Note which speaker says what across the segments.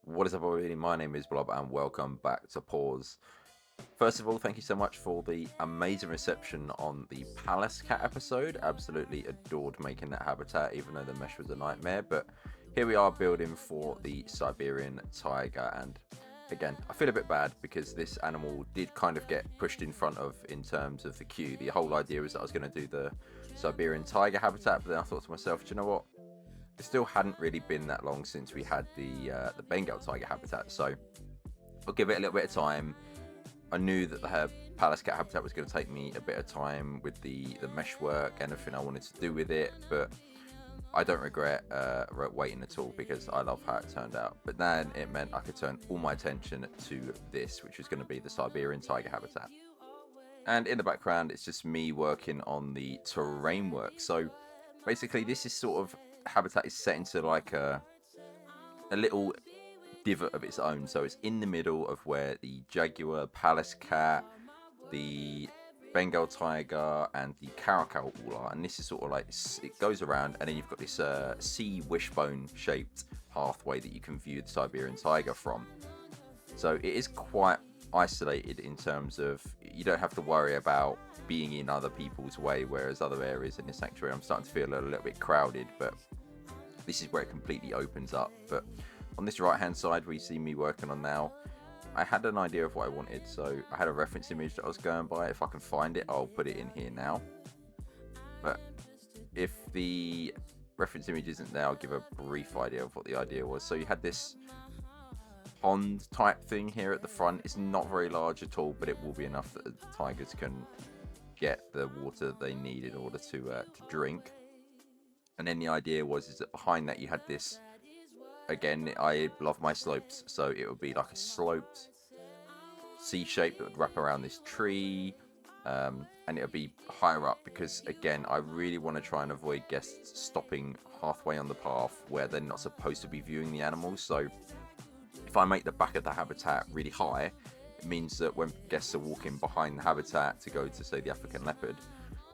Speaker 1: What is up, everybody? My name is Blob, and welcome back to Paws. First of all, thank you so much for the amazing reception on the Palace Cat episode. Absolutely adored making that habitat, even though the mesh was a nightmare. But here we are building for the Siberian tiger, and again, I feel a bit bad because this animal did kind of get pushed in front of in terms of the queue. The whole idea was that I was going to do the Siberian tiger habitat, but then I thought to myself, do you know what? It still hadn't really been that long since we had the Bengal tiger habitat, so I'll give it a little bit of time. I knew that the Palace Cat habitat was going to take me a bit of time with the mesh work and everything I wanted to do with it, but I don't regret waiting at all because I love how it turned out. But then it meant I could turn all my attention to this, which is going to be the Siberian tiger habitat. And in the background, it's just me working on the terrain work. So basically, this is sort of habitat is set into like a little divot of its own. So it's in the middle of where the jaguar, Palace cat, the Bengal tiger, and the caracal all are. And this is sort of like it goes around, and then you've got this sea wishbone shaped pathway that you can view the Siberian tiger from. So it is quite isolated in terms of you don't have to worry about being in other people's way, whereas other areas in the sanctuary I'm starting to feel a little bit crowded, but this is where it completely opens up. But on this right hand side where you see me working on now, I had an idea of what I wanted, so I had a reference image that I was going by. If I can find it, I'll put it in here now, but if the reference image isn't there, I'll give a brief idea of what the idea was. So you had this pond type thing here at the front. It's not very large at all, but it will be enough that the tigers can get the water they need in order to drink. And then the idea was is that behind that you had this, again, I love my slopes, so it would be like a sloped C shape that would wrap around this tree, and it would be higher up because, again, I really want to try and avoid guests stopping halfway on the path where they're not supposed to be viewing the animals. So if I make the back of the habitat really high, it means that when guests are walking behind the habitat to go to, say, the African leopard,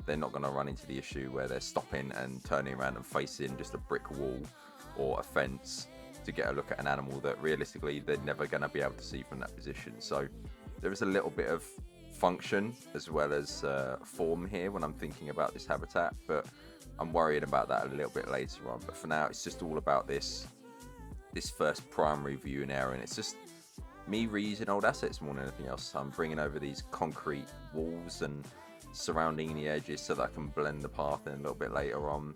Speaker 1: they're not going to run into the issue where they're stopping and turning around and facing just a brick wall or a fence to get a look at an animal that realistically they're never going to be able to see from that position. So there is a little bit of function as well as form here when I'm thinking about this habitat, but I'm worried about that a little bit later on. But for now, it's just all about this first primary viewing area, and it's just me reusing old assets more than anything else. I'm bringing over these concrete walls and surrounding the edges so that I can blend the path in a little bit later on.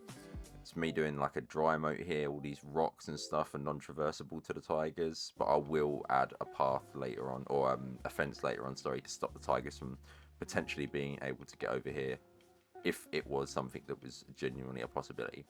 Speaker 1: It's me doing like a dry moat here, all these rocks and stuff are non-traversable to the tigers, but I will add a path later on, or a fence later on, sorry, to stop the tigers from potentially being able to get over here if it was something that was genuinely a possibility.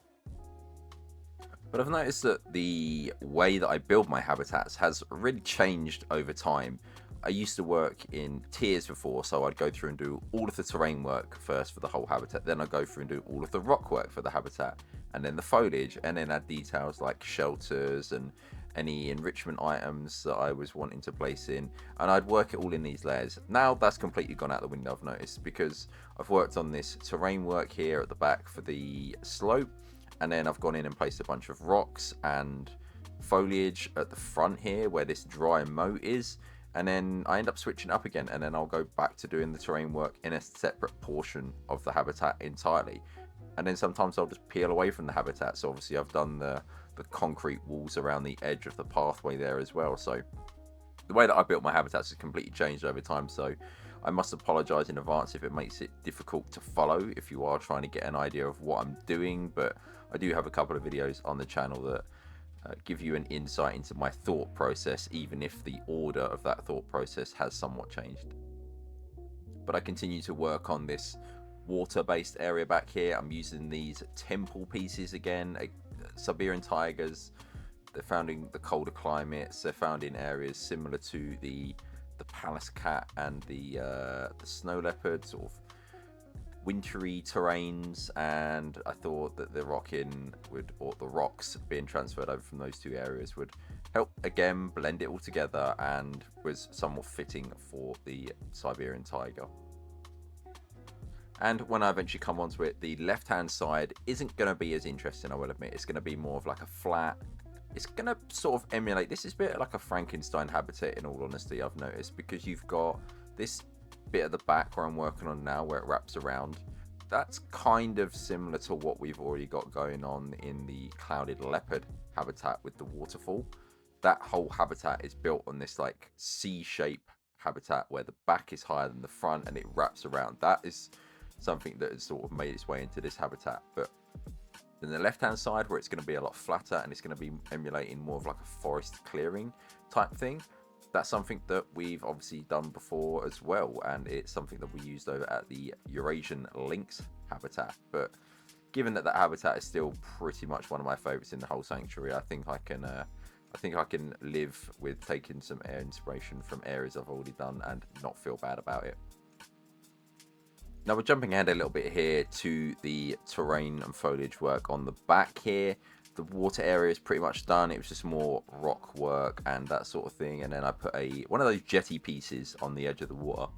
Speaker 1: But I've noticed that the way that I build my habitats has really changed over time. I used to work in tiers before, so I'd go through and do all of the terrain work first for the whole habitat, then I'd go through and do all of the rock work for the habitat, and then the foliage, and then add details like shelters and any enrichment items that I was wanting to place in, and I'd work it all in these layers. Now that's completely gone out the window, I've noticed, because I've worked on this terrain work here at the back for the slope, and then I've gone in and placed a bunch of rocks and foliage at the front here where this dry moat is, and then I end up switching up again, and then I'll go back to doing the terrain work in a separate portion of the habitat entirely. And then sometimes I'll just peel away from the habitat. So obviously I've done the concrete walls around the edge of the pathway there as well. So the way that I built my habitats has completely changed over time. So I must apologize in advance if it makes it difficult to follow if you are trying to get an idea of what I'm doing. But I do have a couple of videos on the channel that give you an insight into my thought process, even if the order of that thought process has somewhat changed. But I continue to work on this water-based area back here. I'm using these temple pieces again. Siberian tigers, they're found in the colder climates. They're found in areas similar to the Palace cat and the snow leopard, sort of wintry terrains, and I thought that the rocks being transferred over from those two areas would help again blend it all together and was somewhat fitting for the Siberian tiger. And when I eventually come onto it, the left hand side isn't going to be as interesting, I will admit. It's going to be more of like a flat it's going to sort of emulate, this is a bit like a Frankenstein habitat in all honesty, I've noticed, because you've got this bit at the back where I'm working on now where it wraps around. That's kind of similar to what we've already got going on in the clouded leopard habitat with the waterfall. That whole habitat is built on this like C-shape habitat where the back is higher than the front and it wraps around. That is something that has sort of made its way into this habitat. But then the left hand side, where it's going to be a lot flatter and it's going to be emulating more of like a forest clearing type thing, that's something that we've obviously done before as well, and it's something that we used over at the Eurasian lynx habitat. But given that that habitat is still pretty much one of my favorites in the whole sanctuary, I think I can live with taking some air inspiration from areas I've already done and not feel bad about it. Now we're jumping ahead a little bit here to the terrain and foliage work on the back here. The water area is pretty much done. It was just more rock work and that sort of thing. And then I put one of those jetty pieces on the edge of the water,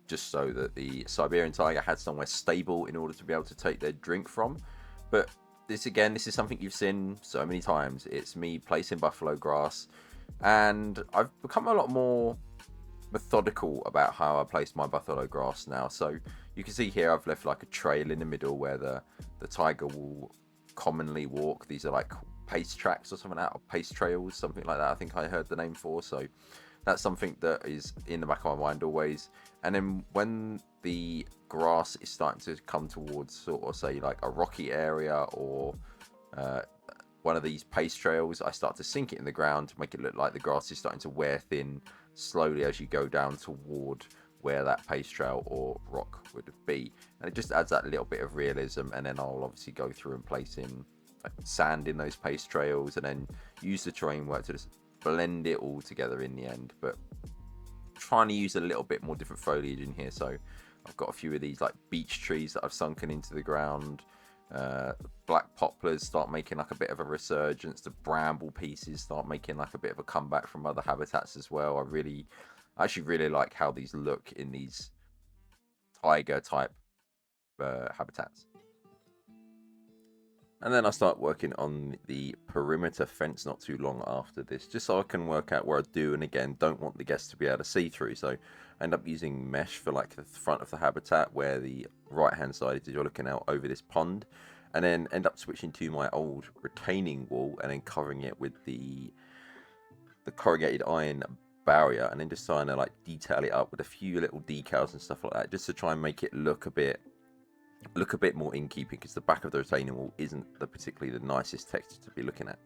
Speaker 1: just so that the Siberian tiger had somewhere stable in order to be able to take their drink from. But this is something you've seen so many times. It's me placing buffalo grass, and I've become a lot more methodical about how I place my buffalo grass now. So you can see here I've left like a trail in the middle where the tiger will commonly walk. These are like pace tracks or something, or pace trails, something like that, I think I heard the name for. So that's something that is in the back of my mind always. And then when the grass is starting to come towards sort of say like a rocky area or one of these pace trails, I start to sink it in the ground to make it look like the grass is starting to wear thin slowly as you go down toward where that pace trail or rock would be. And it just adds that little bit of realism. And then I'll obviously go through and place in like sand in those pace trails and then use the terrain work to just blend it all together in the end. But trying to use a little bit more different foliage in here. So I've got a few of these like beech trees that I've sunken into the ground. Black poplars start making like a bit of a resurgence. The bramble pieces start making like a bit of a comeback from other habitats as well. I actually really like how these look in these tiger type habitats. And then I start working on the perimeter fence not too long after this, just so I can work out where I do and again don't want the guests to be able to see through. So I end up using mesh for like the front of the habitat, where the right hand side is you're looking out over this pond, and then end up switching to my old retaining wall and then covering it with the corrugated iron barrier, and then just trying to like detail it up with a few little decals and stuff like that, just to try and make it look a bit more in keeping, because the back of the retaining wall isn't particularly the nicest texture to be looking at.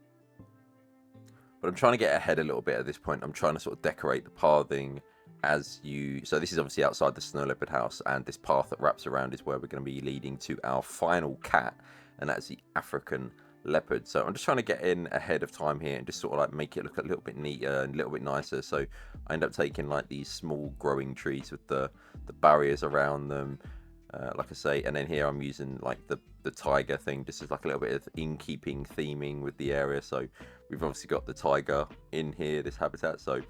Speaker 1: But I'm trying to get ahead a little bit at this point. I'm trying to sort of decorate the pathing so this is obviously outside the snow leopard house, and this path that wraps around is where we're going to be leading to our final cat, and that's the African leopard. So I'm just trying to get in ahead of time here and just sort of like make it look a little bit neater and a little bit nicer. So I end up taking like these small growing trees with the barriers around them, like I say, and then here I'm using like the tiger thing just as like a little bit of in-keeping theming with the area. So we've obviously got the tiger in here, this habitat, so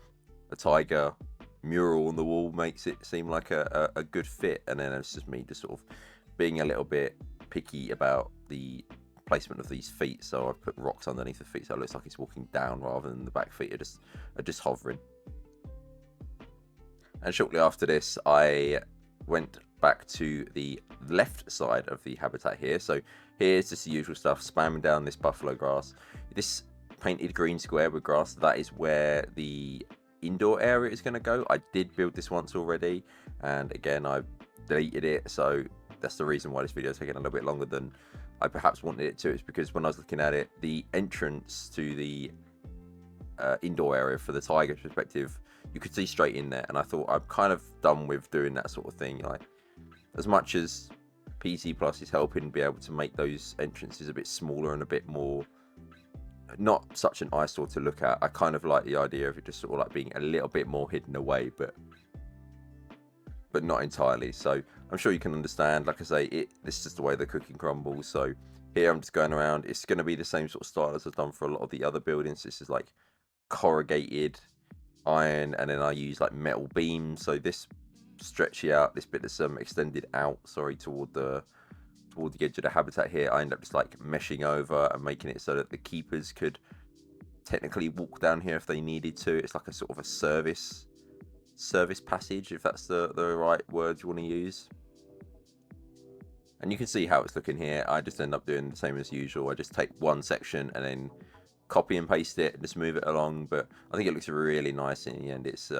Speaker 1: a tiger mural on the wall makes it seem like a good fit. And then it's just me just sort of being a little bit picky about the placement of these feet, so I've put rocks underneath the feet so it looks like it's walking down rather than the back feet are just hovering. And shortly after this I went back to the left side of the habitat here. So here's just the usual stuff, spamming down this buffalo grass, this painted green square with grass. That is where the indoor area is going to go. I did build this once already, and again I've deleted it, so that's the reason why this video is taking a little bit longer than I perhaps wanted it to. It's because when I was looking at it, the entrance to the indoor area for the tiger's perspective, you could see straight in there, and I thought I'm kind of done with doing that sort of thing. Like, as much as P.A.W.S is helping be able to make those entrances a bit smaller and a bit more not such an eyesore to look at, I kind of like the idea of it just sort of like being a little bit more hidden away, but not entirely. So I'm sure you can understand, like I say, this is just the way the cooking crumbles. So here I'm just going around. It's going to be the same sort of style as I've done for a lot of the other buildings. This is like corrugated iron, and then I use like metal beams. So this stretchy out, this bit that's extended out, sorry, toward the edge of the habitat here, I end up just like meshing over and making it so that the keepers could technically walk down here if they needed to. It's like a sort of a service passage, if that's the right word you want to use. And you can see how it's looking here. I just end up doing the same as usual. I just take one section and then copy and paste it and just move it along. But I think it looks really nice in the end. It's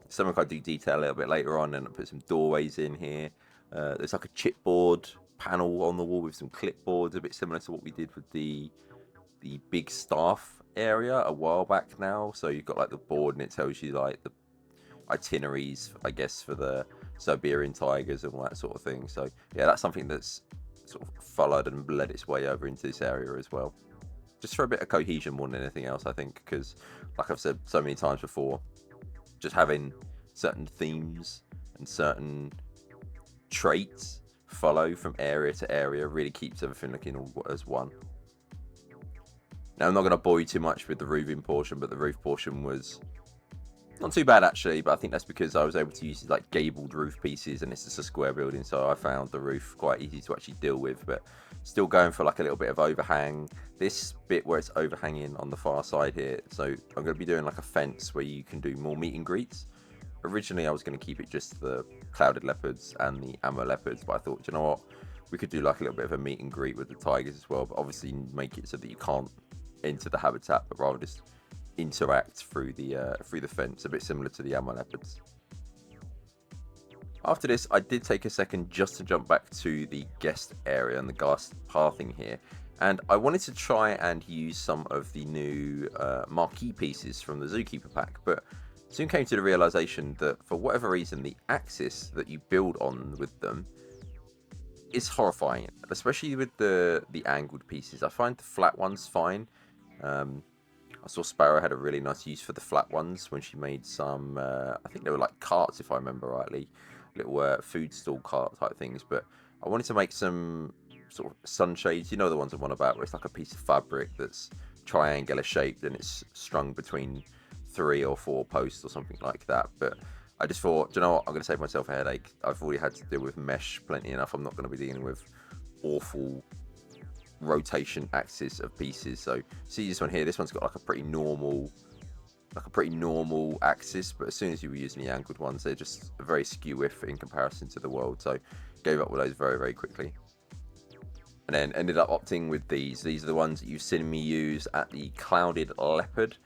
Speaker 1: something I do detail a little bit later on, and I put some doorways in here. There's like a chipboard panel on the wall with some clipboards, a bit similar to what we did with the big staff area a while back now. So you've got like the board and it tells you like the itineraries, I guess, for the Siberian tigers and all that sort of thing. So yeah, that's something that's sort of followed and bled its way over into this area as well, just for a bit of cohesion more than anything else, I think, because like I've said so many times before, just having certain themes and certain traits follow from area to area really keeps everything looking all as one. Now, I'm not going to bore you too much with the roofing portion, but the roof portion was not too bad actually, but I think that's because I was able to use like gabled roof pieces, and it's just a square building, so I found the roof quite easy to actually deal with. But still going for like a little bit of overhang. This bit where it's overhanging on the far side here, so I'm going to be doing like a fence where you can do more meet and greets. Originally I was going to keep it just the clouded leopards and the ammo leopards, but I thought, you know what, we could do like a little bit of a meet and greet with the tigers as well, but obviously make it so that you can't enter the habitat, but rather just interact through the fence, a bit similar to the ammo leopards. After this, I did take a second just to jump back to the guest area and the guest pathing here, and I wanted to try and use some of the new marquee pieces from the Zookeeper pack, but soon came to the realization that for whatever reason the axis that you build on with them is horrifying, especially with the angled pieces. I find the flat ones fine. I saw Sparrow had a really nice use for the flat ones when she made some, I think they were like carts if I remember rightly, little food stall cart type things, but I wanted to make some sort of sunshades, you know the ones I'm on about, where it's like a piece of fabric that's triangular shaped and it's strung between 3 or 4 posts or something like that. But I just thought, do you know what, I'm going to save myself a headache. I've already had to deal with mesh plenty enough. I'm not going to be dealing with awful rotation axis of pieces. So see this one here, this one's got like a pretty normal axis, but as soon as you were using the angled ones, they're just very skew if in comparison to the world. So gave up with those very, very quickly, and then ended up opting with these are the ones that you've seen me use at the clouded leopard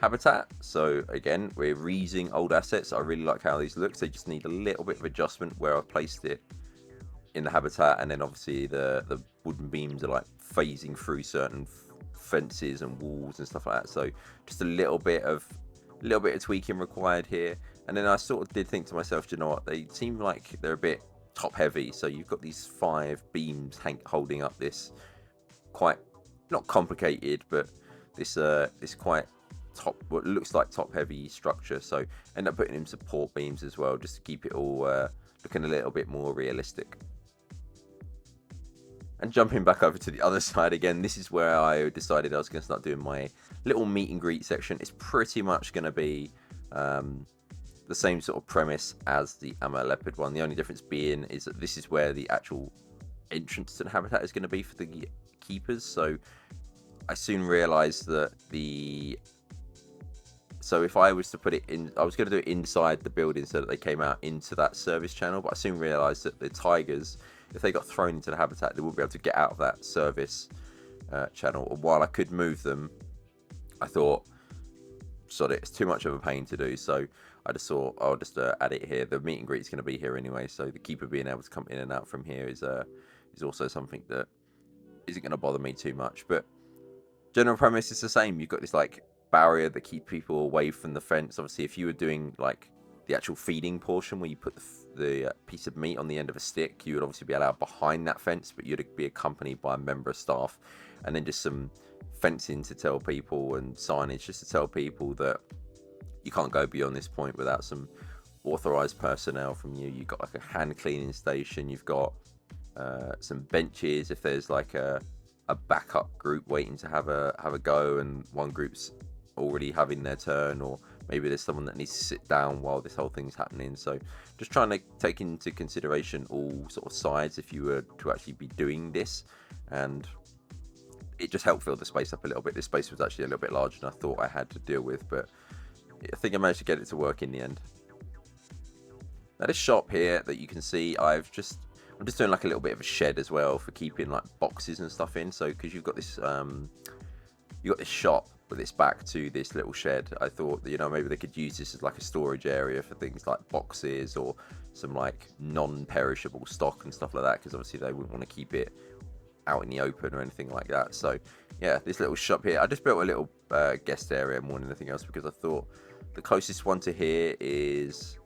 Speaker 1: habitat. So again, we're reusing old assets. I really like how these look. They just need a little bit of adjustment where I've placed it in the habitat, and then obviously the wooden beams are like phasing through certain fences and walls and stuff like that. So just a little bit of tweaking required here. And then I sort of did think to myself, you know what, they seem like they're a bit top heavy. So you've got these 5 beams holding up this quite not complicated, but this quite what looks like top heavy structure. So end up putting in support beams as well, just to keep it all looking a little bit more realistic. And jumping back over to the other side again, this is where I decided I was going to start doing my little meet and greet section. It's pretty much going to be the same sort of premise as the ammo leopard one. The only difference being is that this is where the actual entrance to the habitat is going to be for the keepers. So I soon realized that so if I was to put it in, I was going to do it inside the building so that they came out into that service channel, but I soon realized that the tigers, if they got thrown into the habitat, they wouldn't be able to get out of that service channel. And while I could move them, I thought, sod it, it's too much of a pain to do. So I just thought I'll just add it here. The meet and greet is going to be here anyway, so the keeper being able to come in and out from here is also something that isn't going to bother me too much. But general premise is the same. You've got this like barrier that keeps people away from the fence. Obviously, if you were doing like the actual feeding portion where you put the piece of meat on the end of a stick, you would obviously be allowed behind that fence, but you'd be accompanied by a member of staff, and then just some fencing to tell people and signage just to tell people that you can't go beyond this point without some authorized personnel from you. You've got like a hand cleaning station, you've got some benches if there's like a backup group waiting to have a go and one group's already having their turn, or maybe there's someone that needs to sit down while this whole thing's happening. So just trying to take into consideration all sort of sides if you were to actually be doing this. And it just helped fill the space up a little bit. This space was actually a little bit larger than I thought I had to deal with, but I think I managed to get it to work in the end. Now this shop here that you can see, I'm just doing like a little bit of a shed as well for keeping like boxes and stuff in. So because you've got this shop with its back to this little shed, I thought that, you know, maybe they could use this as like a storage area for things like boxes or some like non-perishable stock and stuff like that, because obviously they wouldn't want to keep it out in the open or anything like that. So yeah, this little shop here, I just built a little guest area more than anything else, because I thought the closest one to here is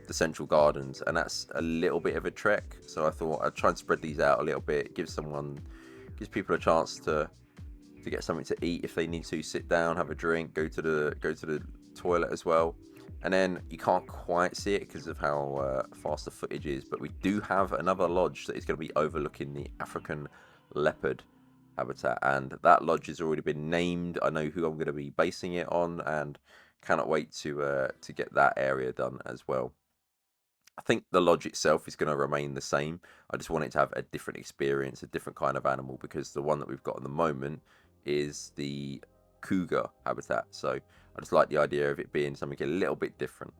Speaker 1: the Central Gardens, and that's a little bit of a trek. So I thought I'd try and spread these out a little bit, gives people a chance to get something to eat if they need to, sit down, have a drink, go to the toilet as well. And then you can't quite see it because of how fast the footage is, but we do have another lodge that is going to be overlooking the African leopard habitat, and that lodge has already been named. I know who I'm going to be basing it on, and cannot wait to get that area done as well. I think the lodge itself is going to remain the same. I just want it to have a different experience, a different kind of animal, because the one that we've got at the moment is the cougar habitat. So I just like the idea of it being something a little bit different.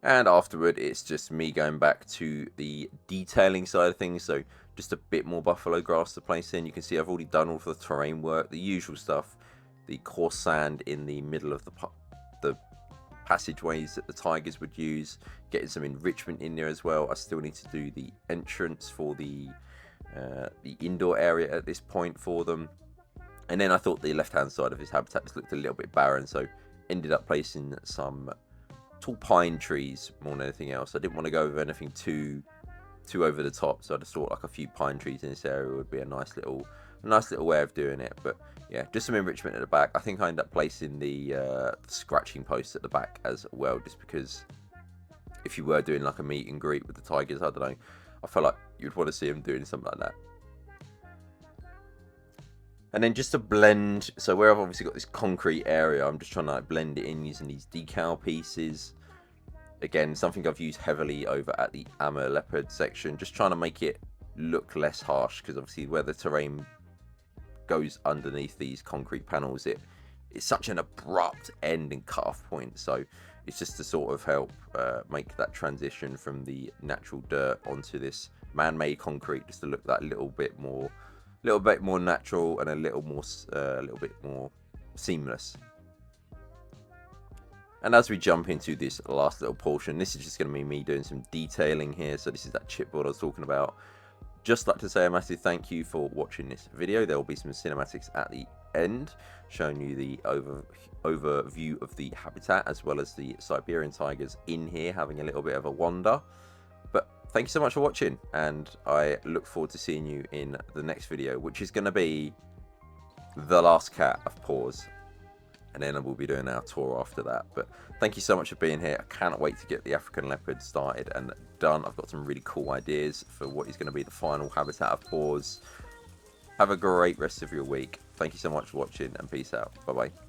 Speaker 1: And afterward, it's just me going back to the detailing side of things. So just a bit more buffalo grass to place in. You can see I've already done all of the terrain work, the usual stuff, the coarse sand in the middle of the passageways that the tigers would use, getting some enrichment in there as well. I still need to do the entrance for the indoor area at this point for them. And then I thought the left hand side of his habitat just looked a little bit barren, so ended up placing some tall pine trees more than anything else. I didn't want to go with anything too over the top, so I just thought like a few pine trees in this area would be a nice little way of doing it. But yeah, just some enrichment at the back. I think I ended up placing the scratching post at the back as well, just because if you were doing like a meet and greet with the tigers, I don't know, I felt like you'd want to see them doing something like that. And then just to blend, so where I've obviously got this concrete area, I'm just trying to like blend it in using these decal pieces. Again, something I've used heavily over at the Amur leopard section, just trying to make it look less harsh, because obviously where the terrain goes underneath these concrete panels, it's such an abrupt end and cut-off point. So it's just to sort of help make that transition from the natural dirt onto this man-made concrete, just to look that little bit more natural and a little bit more seamless. And as we jump into this last little portion, this is just going to be me doing some detailing here. So this is that chipboard I was talking about. Just like to say a massive thank you for watching this video. There will be some cinematics at the end showing you the overview of the habitat, as well as the Siberian tigers in here having a little bit of a wander. But thank you so much for watching, and I look forward to seeing you in the next video, which is going to be the last cat of P.A.W.S, and then we'll be doing our tour after that. But thank you so much for being here. I cannot wait to get the African leopard started and done. I've got some really cool ideas for what is going to be the final habitat of P.A.W.S. Have a great rest of your week. Thank you so much for watching, and peace out. Bye bye.